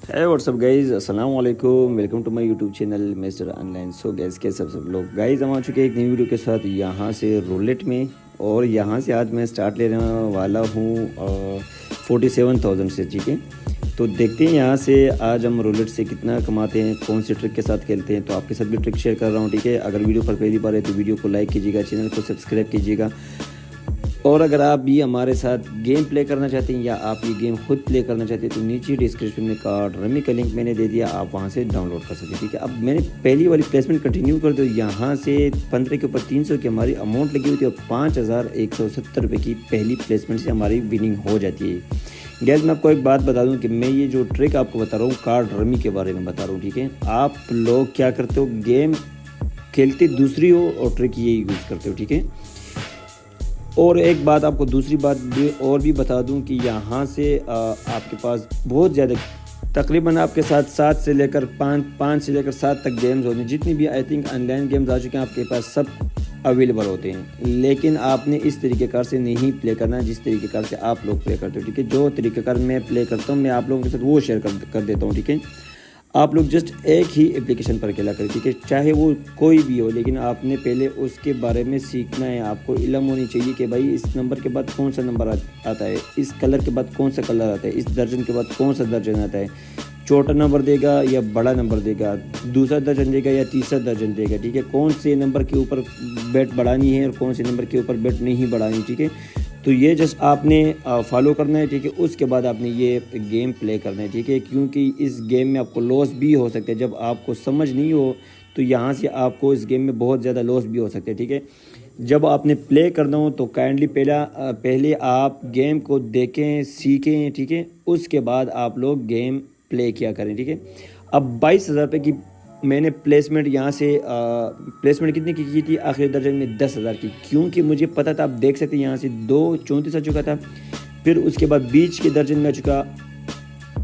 है WhatsApp guys, अस्सलाम वालेकुम, welcome to my YouTube channel mister online. So guys कैसे सब लोग गाइज, हम आ चुके हैं एक नई वीडियो के साथ यहाँ से रोलेट में। और यहाँ से आज मैं स्टार्ट लेने वाला हूँ 47,000 से। ठीक है, तो देखते हैं यहाँ से आज हम रोलेट से कितना कमाते हैं, कौन सी ट्रिक के साथ खेलते हैं। तो आपके साथ भी ट्रिक शेयर कर रहा हूँ। ठीक है, अगर वीडियो पर पहली बार है तो वीडियो को लाइक कीजिएगा, चैनल को सब्सक्राइब कीजिएगा। और अगर आप भी हमारे साथ गेम प्ले करना चाहते हैं या आप ये गेम खुद प्ले करना चाहते हैं तो नीचे डिस्क्रिप्शन में कार्ड रमी का लिंक मैंने दे दिया, आप वहाँ से डाउनलोड कर सकते हैं। ठीक है, अब मैंने पहली वाली प्लेसमेंट कंटिन्यू कर दो। यहाँ से 15 के ऊपर 300 की हमारी अमाउंट लगी हुई थी और 5,170 रुपये की पहली प्लेसमेंट से हमारी विनिंग हो जाती है। गैस मैं आपको एक बात बता दूं कि मैं ये जो ट्रिक आपको बता रहा हूँ कार्ड रमी के बारे में बता रहा हूँ। ठीक है, आप लोग क्या करते हो, गेम खेलते दूसरी हो और ट्रिक ये यूज़ करते हो। ठीक है, और एक बात आपको दूसरी बात भी और भी बता दूं कि यहाँ से आपके पास बहुत ज़्यादा तकरीबन आपके साथ 7 से लेकर 5 से लेकर 7 तक गेम्स होते हैं। जितनी भी आई थिंक ऑनलाइन गेम्स आ चुके हैं आपके पास सब अवेलेबल होते हैं, लेकिन आपने इस तरीक़ेकार से नहीं प्ले करना है जिस तरीक़ेकार से आप लोग प्ले करते हो। ठीक है, जो तरीक़ेकार मैं प्ले करता हूँ मैं आप लोगों के साथ वो शेयर कर देता हूँ। ठीक है, आप लोग जस्ट एक ही एप्लीकेशन पर खेला करें। ठीक है, चाहे वो कोई भी हो, लेकिन आपने पहले उसके बारे में सीखना है। आपको इल्म होनी चाहिए कि भाई इस नंबर के बाद कौन सा नंबर आता है, इस कलर के बाद कौन सा कलर आता है, इस दर्जन के बाद कौन सा दर्जन आता है, छोटा नंबर देगा या बड़ा नंबर देगा, दूसरा दर्जन देगा या तीसरा दर्जन देगा। ठीक है, कौन से नंबर के ऊपर बेट बढ़ानी है और कौन से नंबर के ऊपर बेट नहीं बढ़ानी। ठीक है, तो ये जस्ट आपने फॉलो करना है। ठीक है, उसके बाद आपने ये गेम प्ले करना है। ठीक है, क्योंकि इस गेम में आपको लॉस भी हो सकता है। जब आपको समझ नहीं हो तो यहाँ से आपको इस गेम में बहुत ज़्यादा लॉस भी हो सकते हैं। ठीक है, जब आपने प्ले करना हो तो काइंडली पहले आप गेम को देखें, सीखें। ठीक है, उसके बाद आप लोग गेम प्ले किया करें। ठीक है, अब 22,000 रुपये की मैंने प्लेसमेंट यहाँ से प्लेसमेंट कितने की थी आखिरी दर्जन में 10,000 की, क्योंकि मुझे पता था। आप देख सकते हैं यहाँ से 2.34 आ चुका था, फिर उसके बाद बीच के दर्जन में आ चुका,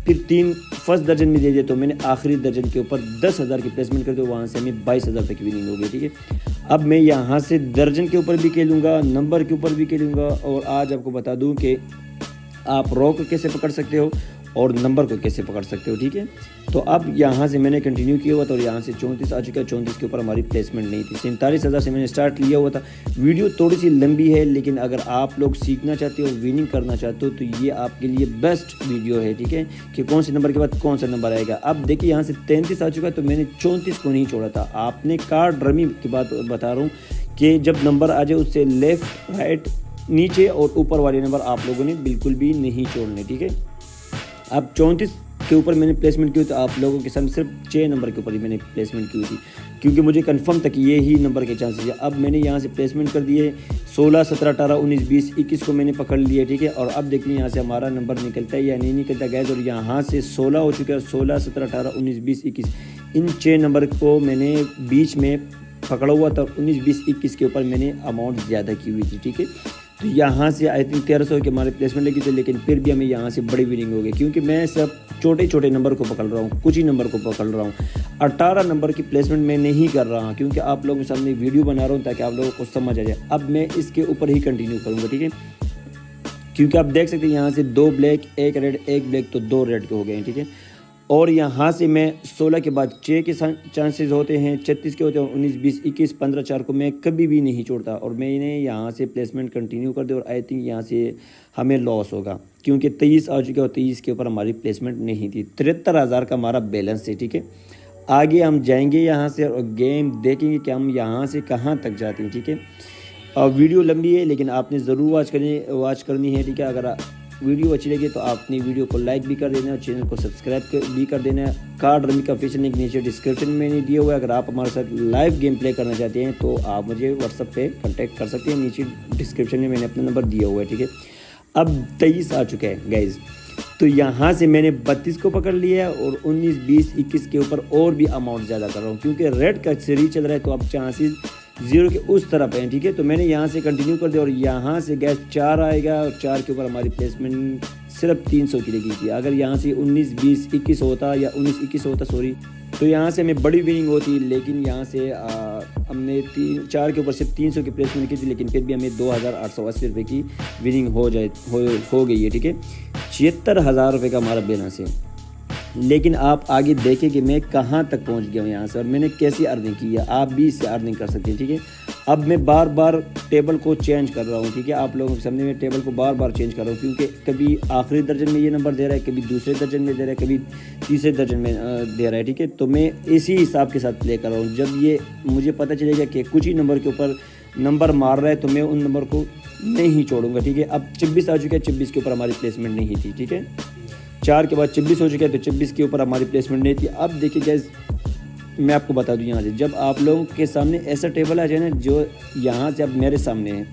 फिर 3 फर्स्ट दर्जन में दे दिया, तो मैंने आखिरी दर्जन के ऊपर 10,000 की प्लेसमेंट कर दी। वहाँ से हमें 22,000 रुपये की विनिंग हो गई। ठीक है, अब मैं यहाँ से दर्जन के ऊपर भी खेलूँगा, नंबर के ऊपर भी खेलूँगा, और आज आपको बता दूँ कि आप रॉ को कैसे पकड़ सकते हो और नंबर को कैसे पकड़ सकते हो। ठीक है, तो अब यहाँ से मैंने कंटिन्यू किया हुआ था और यहाँ से 34 आ चुका है। 34 के ऊपर हमारी प्लेसमेंट नहीं थी। 47,000 से मैंने स्टार्ट लिया हुआ था। वीडियो थोड़ी सी लंबी है, लेकिन अगर आप लोग सीखना चाहते हो, विनिंग करना चाहते हो, तो ये आपके लिए बेस्ट वीडियो है। ठीक है, कि कौन से नंबर के बाद कौन सा नंबर आएगा। अब देखिए यहाँ से 33 आ चुका है, तो मैंने 34 को नहीं छोड़ा था। आपने कार्ड रमी की बात बता रहा हूँ कि जब नंबर आ जाए उससे लेफ्ट राइट नीचे और ऊपर वाले नंबर आप लोगों ने बिल्कुल भी नहीं छोड़ने। ठीक है, अब 34 के ऊपर मैंने प्लेसमेंट की, तो आप लोगों के सामने सिर्फ 6 नंबर के ऊपर ही मैंने प्लेसमेंट की थी, क्योंकि मुझे कंफर्म था कि ये ही नंबर के चांसेस है। अब मैंने यहाँ से प्लेसमेंट कर दिए 16, 17, 18, 19, 20, 21 को मैंने पकड़ लिया। ठीक है, और अब देखिए यहाँ से हमारा नंबर निकलता है या नहीं निकलता गैस। और यहाँ से 16 हो चुका है, 16, 17, 18, 19, 20, 21 इन 6 नंबर को मैंने बीच में पकड़ा हुआ था। 19, 20, 21 के ऊपर मैंने अमाउंट ज़्यादा की हुई थी। ठीक है, तो यहाँ से आई थिंक 1300 के हमारे प्लेसमेंट लगी थी, लेकिन फिर भी हमें यहाँ से बड़ी विनिंग हो गई, क्योंकि मैं सब छोटे छोटे नंबर को पकड़ रहा हूँ, कुछ ही नंबर को पकड़ रहा हूँ। 18 नंबर की प्लेसमेंट मैं नहीं कर रहा हूँ, क्योंकि आप लोगों के सामने वीडियो बना रहा हूँ ताकि आप लोगों को समझ आ जाए। अब मैं इसके ऊपर ही कंटिन्यू करूँगा। ठीक है, क्योंकि आप देख सकते हैं यहाँ से 2 ब्लैक 1 रेड 1 ब्लैक, तो 2 रेड के हो गए हैं। ठीक है, और यहाँ से मैं 16 के बाद 6 के चांसेस होते हैं, 36 के होते हैं, 19, 20, 21, 15, 4 को मैं कभी भी नहीं छोड़ता। और मैंने यहाँ से प्लेसमेंट कंटिन्यू कर दी, और आई थिंक यहाँ से हमें लॉस होगा, क्योंकि 23 आ चुके और 23 के ऊपर हमारी प्लेसमेंट नहीं थी। 73,000 का हमारा बैलेंस है। ठीक है, आगे हम जाएंगे यहाँ से और गेम देखेंगे कि हम यहाँ से कहाँ तक जाते हैं। ठीक है, वीडियो लंबी है, लेकिन आपने ज़रूर वॉच करनी है। ठीक है, अगर वीडियो अच्छी लगी तो आपने वीडियो को लाइक भी कर देना है और चैनल को सब्सक्राइब भी कर देना है। कार्ड रमी का ऑफिशियल लिंक नीचे डिस्क्रिप्शन में नहीं दिया हुआ है। अगर आप हमारे साथ लाइव गेम प्ले करना चाहते हैं तो आप मुझे व्हाट्सएप पे कांटेक्ट कर सकते हैं, नीचे डिस्क्रिप्शन में मैंने अपना नंबर दिया हुआ है। ठीक है, अब 23 आ चुका है गाइज, तो यहाँ से मैंने 32 को पकड़ लिया है और 19, 20, 21 के ऊपर और भी अमाउंट ज़्यादा कर रहा हूँ, क्योंकि रेड का सीरीज चल रहा है, तो अब चांसेस 0 के उस तरफ हैं। ठीक है, तो मैंने यहाँ से कंटिन्यू कर दिया और यहाँ से गैस 4 आएगा और 4 के ऊपर हमारी प्लेसमेंट सिर्फ 300 की लगी थी। अगर यहाँ से 19, 20, 21 होता या 19, 21 होता सॉरी, तो यहाँ से हमें बड़ी विनिंग होती, लेकिन यहाँ से हमने 4 के ऊपर सिर्फ 300 की प्लेसमेंट की थी, लेकिन फिर भी हमें 2,880 रुपये की विनिंग हो गई है। ठीक है, 76,000 रुपये का हमारा बैलेंस है। लेकिन आप आगे देखें कि मैं कहाँ तक पहुँच गया हूँ यहाँ से और मैंने कैसी अर्निंग की है। आप भी इससे अर्निंग कर सकते हैं, ठीक है। अब मैं बार बार टेबल को चेंज कर रहा हूँ, ठीक है। आप लोगों के सामने मैं टेबल को बार बार चेंज कर रहा हूँ, क्योंकि कभी आखिरी दर्जन में ये नंबर दे रहा है, कभी दूसरे दर्जन में दे रहा है, कभी तीसरे दर्जन में दे रहा है, ठीक है। तो मैं इसी हिसाब के साथ प्ले कर रहा हूँ। जब ये मुझे पता चलेगा कि कुछ ही नंबर के ऊपर नंबर मार रहा है तो मैं उन नंबर को नहीं छोड़ूंगा, ठीक है। अब 26 आ चुका है, 26 के ऊपर हमारी प्लेसमेंट नहीं थी, ठीक है। 4 के बाद 26 हो चुका है, तो 26 के ऊपर हमारी प्लेसमेंट नहीं थी। अब देखिए गाइस, मैं आपको बता दूं, यहाँ से जब आप लोगों के सामने ऐसा टेबल आ जाए ना, जो यहाँ से अब मेरे सामने है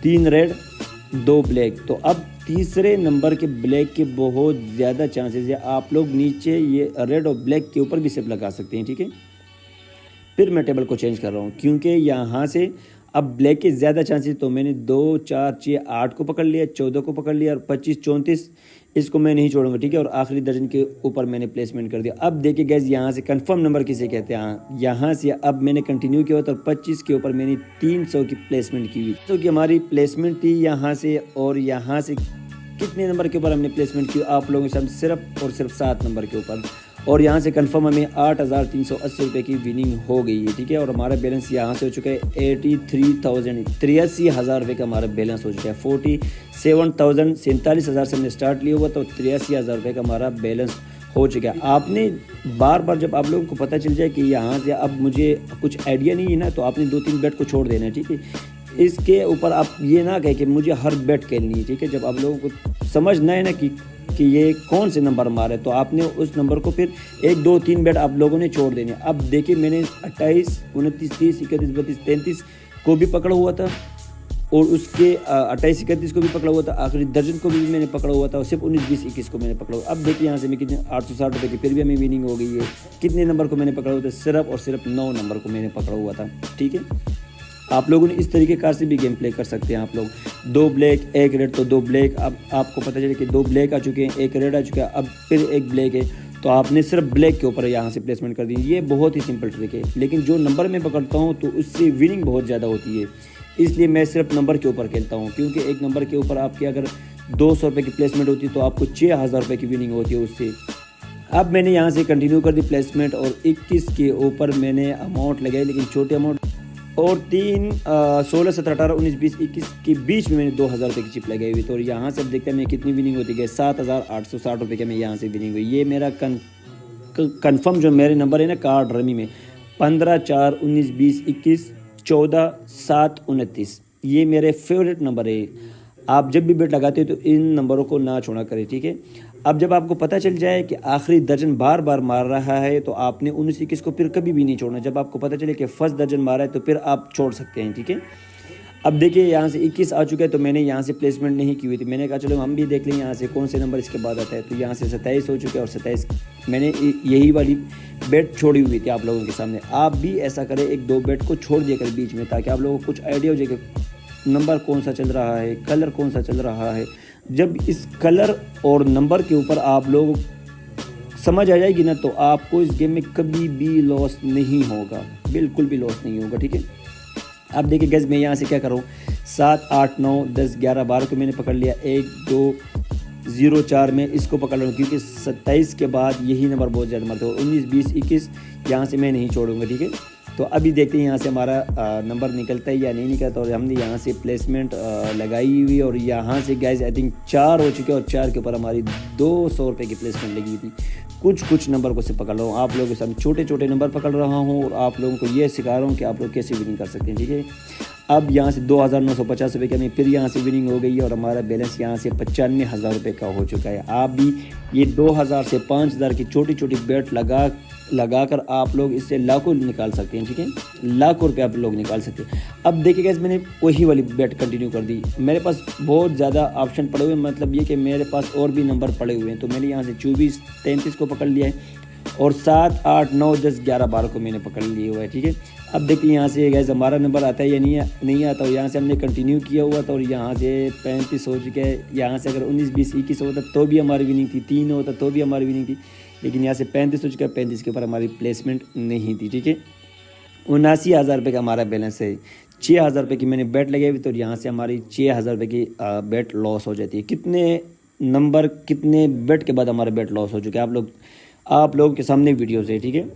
3 रेड 2 ब्लैक, तो अब तीसरे नंबर के ब्लैक के बहुत ज़्यादा चांसेस है। आप लोग नीचे ये रेड और ब्लैक के ऊपर भी सिर्फ लगा सकते हैं, ठीक है। फिर मैं टेबल को चेंज कर रहा हूँ, क्योंकि यहाँ से अब ब्लैक के ज़्यादा चांसेस, तो मैंने 2 4 6 8 को पकड़ लिया, 14 को पकड़ लिया और 25 34 इसको मैं नहीं छोड़ूंगा, ठीक है। और आखिरी दर्जन के ऊपर मैंने प्लेसमेंट कर दिया। अब देखिए गैस, यहाँ से कंफर्म नंबर किसे कहते हैं। यहाँ से अब मैंने कंटिन्यू किया तो 25 के ऊपर मैंने 300 की प्लेसमेंट की हुई, तो कि हमारी प्लेसमेंट थी यहाँ से। और यहाँ से कितने नंबर के ऊपर हमने प्लेसमेंट की आप लोगों के सामने, सिर्फ और सिर्फ 7 नंबर के ऊपर। और यहाँ से कंफर्म हमें 8,380 रुपये की विनिंग हो गई है, ठीक है। और हमारा बैलेंस यहाँ से हो चुका है 83,000 रुपये का हमारा बैलेंस हो चुका है। 47,000 से हमने स्टार्ट लिया हुआ, तो 83,000 रुपये का हमारा बैलेंस हो चुका है। आपने बार बार जब आप लोगों को पता चल जाए कि यहाँ से अब मुझे कुछ आइडिया नहीं है ना, तो आपने 2-3 बेट को छोड़ देना है, ठीक है। इसके ऊपर आप ये ना कहें कि मुझे हर बेट खेलनी है, ठीक है। जब आप लोगों को समझना है ना कि ये कौन से नंबर मारे, तो आपने उस नंबर को फिर 1 2 3 बेट आप लोगों ने छोड़ देने। अब देखिए, मैंने 28 29 30 31 32 33 को भी पकड़ा हुआ था, और उसके 28 31 को भी पकड़ा हुआ था, आखिरी दर्जन को भी मैंने पकड़ा हुआ था, और सिर्फ 19 20 21 को मैंने पकड़ा हुआ। अब देखिए यहाँ से मैं कितने 860 रुपये की फिर भी हमें विनिंग हो गई है। कितने नंबर को मैंने पकड़ा हुआ था, सिर्फ और सिर्फ 9 नंबर को मैंने पकड़ा हुआ था, ठीक है। आप लोगों ने इस तरीके कार से भी गेम प्ले कर सकते हैं। आप लोग 2 ब्लैक 1 रेड, तो 2 ब्लैक, अब आपको पता चले कि 2 ब्लैक आ चुके हैं, 1 रेड आ चुका है, अब फिर 1 ब्लैक है, तो आपने सिर्फ ब्लैक के ऊपर यहाँ से प्लेसमेंट कर दी। ये बहुत ही सिंपल ट्रिक है, लेकिन जो नंबर मैं पकड़ता हूँ तो उससे विनिंग बहुत ज़्यादा होती है, इसलिए मैं सिर्फ नंबर के ऊपर खेलता हूँ। क्योंकि एक नंबर के ऊपर आपकी अगर 200 रुपये की प्लेसमेंट होती है, तो आपको 6,000 रुपये की विनिंग होती है उससे। अब मैंने यहाँ से कंटिन्यू कर दी प्लेसमेंट, और 21 के ऊपर मैंने अमाउंट लगाई, लेकिन छोटे अमाउंट, और 3 16 17 18 19 20 21 के बीच में मैंने 2,000 रुपये की चिप लगाई हुई। तो यहाँ से अब देखते हैं मैं कितनी विनिंग होती है। 7,860 रुपये का मैं यहाँ से विनिंग हुई। ये मेरा कन्फर्म जो मेरे नंबर है ना कार्ड रमी में, 15 4 19 20 21 14 7 29, ये मेरे फेवरेट नंबर है। आप जब भी बेट लगाते हो तो इन नंबरों को ना छोड़ा करें, ठीक है। अब जब आपको पता चल जाए कि आखिरी दर्जन बार बार मार रहा है, तो आपने 19 21 को फिर कभी भी नहीं छोड़ना। जब आपको पता चले कि फर्स्ट दर्जन मारा है, तो फिर आप छोड़ सकते हैं, ठीक है। अब देखिए यहाँ से 21 आ चुका है, तो मैंने यहाँ से प्लेसमेंट नहीं की हुई थी। मैंने कहा चलो हम भी देख लें यहाँ से कौन से नंबर इसके बाद आता है। तो यहाँ से 27 हो चुके हैं, और 27 मैंने यही वाली बेट छोड़ी हुई थी आप लोगों के सामने। आप भी ऐसा करें, 1 2 बेट को छोड़ दिया करें बीच में, ताकि आप लोगों को कुछ आइडिया हो जाए कि नंबर कौन सा चल रहा है, कलर कौन सा चल रहा है। जब इस कलर और नंबर के ऊपर आप लोग समझ आ जाएगी ना, तो आपको इस गेम में कभी भी लॉस नहीं होगा, बिल्कुल भी लॉस नहीं होगा, ठीक है। अब देखिए गैस, मैं यहाँ से क्या कर रहा हूँ, 7 8 9 10 11 12 को मैंने पकड़ लिया, 1 2 0 4 में इसको पकड़ रहा हूँ, क्योंकि 27 के बाद यही नंबर बहुत ज़्यादा मारते हो। 19 20 21 यहाँ से मैं नहीं छोड़ूंगा, ठीक है। तो अभी देखते हैं यहाँ से हमारा नंबर निकलता है या नहीं निकलता। और हमने यहाँ से प्लेसमेंट लगाई हुई, और यहाँ से गैस आई थिंक 4 हो चुके हैं, और 4 के ऊपर हमारी 200 रुपये की प्लेसमेंट लगी हुई थी। कुछ नंबर को से पकड़ रहा हूँ, आप लोगों के सामने छोटे छोटे नंबर पकड़ रहा हूँ, और आप लोगों को ये सिखा रहा हूँ कि आप लोग कैसे विनिंग कर सकते हैं, ठीक है। अब यहाँ से 2,950 रुपये की हमें फिर यहाँ से विनिंग हो गई है, और हमारा बैलेंस यहाँ से 95,000 रुपये का हो चुका है। आप भी ये 2,000 से 5,000 की छोटी छोटी बेट लगाकर आप लोग इससे लाखों निकाल सकते हैं, ठीक है। लाखों रुपये आप लोग निकाल सकते हैं। अब देखिएगा, मैंने वही वाली बेट कंटिन्यू कर दी। मेरे पास बहुत ज़्यादा ऑप्शन पड़े हुए हैं, मतलब ये कि मेरे पास और भी नंबर पड़े हुए हैं। तो मैंने यहाँ से 24 33 को पकड़ लिया है, और 7 8 9 10 11 12 को मैंने पकड़ लिए हुआ है, ठीक है। अब देखिए यहाँ से गैस हमारा नंबर आता है या नहीं आता। यहाँ से हमने कंटिन्यू किया हुआ था, और यहाँ से 35 हो चुके हैं। यहाँ से अगर 19 20 21 होता तो भी हमारी विनिंग थी, 3 होता तो भी हमारी विनिंग थी, लेकिन यहाँ से 35 हो चुका है। 35 के ऊपर हमारी प्लेसमेंट नहीं थी, ठीक है। 79,000 रुपये का हमारा बैलेंस है। 6,000 रुपये की मैंने बेट लगाई हुई, तो यहाँ से हमारी 6,000 रुपये की बेट लॉस हो जाती है। कितने नंबर कितने बेट के बाद हमारा बेट लॉस हो चुका है, आप लोग आप लोगों के सामने वीडियोज़ है, ठीक है।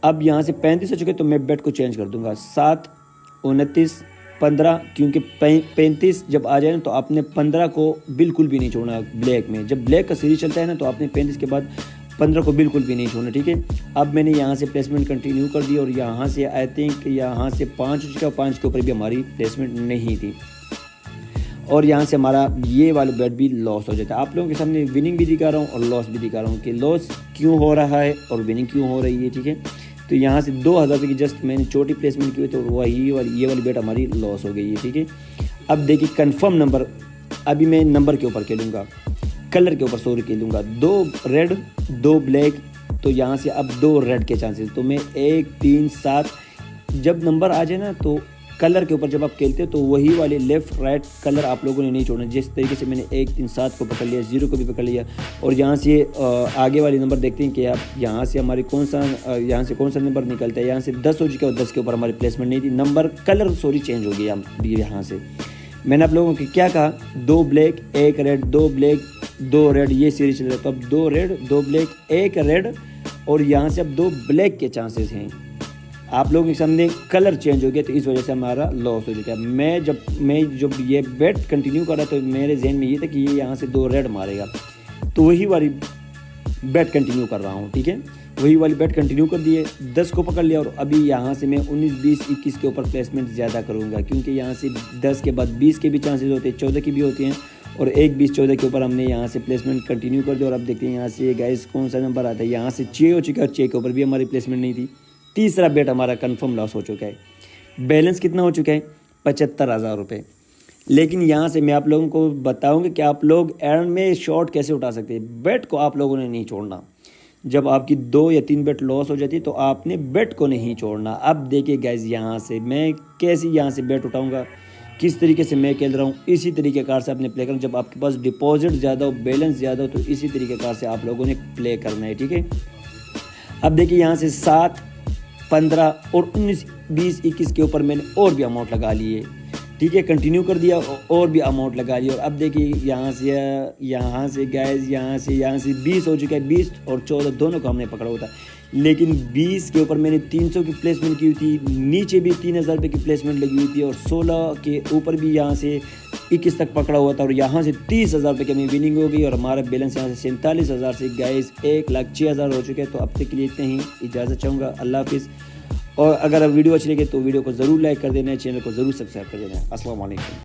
अब यहाँ से 35 हो चुके तो मैं बेट को चेंज कर दूंगा 7, 29, 15, क्योंकि 35 जब आ जाए ना तो आपने 15 को बिल्कुल भी नहीं छोड़ना ब्लैक में। जब ब्लैक का सीरीज चलता है ना तो आपने 35 के बाद 15 को बिल्कुल भी नहीं छोड़ना, ठीक है। अब मैंने यहाँ से प्लेसमेंट कंटिन्यू कर दी और यहाँ से आई थिंक यहाँ से 5 हो चुका, 5 के ऊपर भी हमारी प्लेसमेंट नहीं थी और यहाँ से हमारा ये वाला बेट भी लॉस हो जाता है। आप लोगों के सामने विनिंग भी दिखा रहा हूँ और लॉस भी दिखा रहा हूँ कि लॉस क्यों हो रहा है और विनिंग क्यों हो रही है, ठीक है। तो यहाँ से 2000 रुपये की जस्ट मैंने छोटी प्लेसमेंट की हुई तो वही वाली ये वाली बेट हमारी लॉस हो गई है, ठीक है। अब देखिए कंफर्म नंबर, अभी मैं नंबर के ऊपर खेलूँगा, कलर के ऊपर सॉरी खेलूँगा। 2 रेड 2 ब्लैक, तो यहाँ से अब 2 रेड के चांसेस, तो मैं 1, 3, 7 जब नंबर आ जाए ना तो कलर के ऊपर जब आप खेलते हो तो वही वाले लेफ़्ट राइट कलर आप लोगों ने नहीं छोड़ना। जिस तरीके से मैंने 1, 3, 7 को पकड़ लिया, 0 को भी पकड़ लिया और यहाँ से आगे वाले नंबर देखते हैं कि आप यहाँ से हमारी कौन सा नंबर निकलता है। यहाँ से 10 हो चुका और 10 के ऊपर हमारी प्लेसमेंट नहीं थी, नंबर कलर सॉरी चेंज हो गया यहाँ से। मैंने आप लोगों को क्या कहा, 2 ब्लैक 1 रेड, 2 ब्लैक 2 रेड, ये सीरीज चल रहा है। तो अब 2 रेड 2 ब्लैक 1 रेड और यहाँ से अब 2 ब्लैक के चांसेस हैं। आप लोगों के सामने कलर चेंज हो गया तो इस वजह से हमारा लॉस हो चुका है। मैं जब ये बेट कंटिन्यू कर रहा तो मेरे जहन में ये था कि ये यहाँ से 2 रेड मारेगा, तो वही वाली बेट कंटिन्यू कर रहा हूँ, ठीक है। वही वाली बेट कंटिन्यू कर दिए, 10 को पकड़ लिया और अभी यहाँ से मैं 19, 20, 21 के ऊपर प्लेसमेंट ज़्यादा करूँगा क्योंकि यहाँ से 10 के बाद 20 के भी चांसेस होते हैं, 14 की भी होती हैं और 1, 20, 14 के ऊपर हमने यहाँ से प्लेसमेंट कंटिन्यू कर दिया। और अब देखते हैं यहाँ से गाइस कौन सा नंबर आता है। यहाँ से 6 हो चुका है, 6 के ऊपर भी हमारी प्लेसमेंट नहीं थी। तीसरा बेट हमारा कंफर्म लॉस हो चुका है। बैलेंस कितना हो चुका है, 75,000 रुपये। लेकिन यहाँ से मैं आप लोगों को बताऊंगा कि आप लोग एंड में शॉर्ट कैसे उठा सकते हैं। बेट को आप लोगों ने नहीं छोड़ना। जब आपकी 2 या 3 बेट लॉस हो जाती है तो आपने बेट को नहीं छोड़ना। अब देखिए गाइज यहाँ से मैं कैसे यहाँ से बेट उठाऊँगा, किस तरीके से मैं खेल रहा हूँ, इसी तरीके कार से आपने प्ले करना। जब आपके पास डिपॉजिट ज़्यादा हो, बैलेंस ज़्यादा हो, तो इसी तरीके कार से आप लोगों ने प्ले करना है, ठीक है। अब देखिए यहाँ से 7, 15 और 19, 20, 21 के ऊपर मैंने और भी अमाउंट लगा लिए, ठीक है। कंटिन्यू कर दिया और भी अमाउंट लगा लिया और अब देखिए यहाँ से गाइस यहाँ से 20 हो चुका है। 20 और 14 दोनों को हमने पकड़ा हुआ था, लेकिन 20 के ऊपर मैंने 300 की प्लेसमेंट की हुई थी, नीचे भी 3000 रुपये की प्लेसमेंट लगी हुई थी और 16 के ऊपर भी यहाँ से 21 तक पकड़ा हुआ था और यहाँ से 30,000 रुपये की हमें विनिंग हो गई और हमारा बैलेंस यहाँ से 47,000 से गाइस 1,06,000 हो चुके हैं। तो अब तक के लिए इतने ही, इजाज़त चाहूँगा, अल्लाह हाफिज़। और अगर वीडियो अच्छी लगे तो वीडियो को ज़रूर लाइक कर देना है, चैनल को ज़रूर सब्सक्राइब कर देना है। अस्सलाम वालेकुम।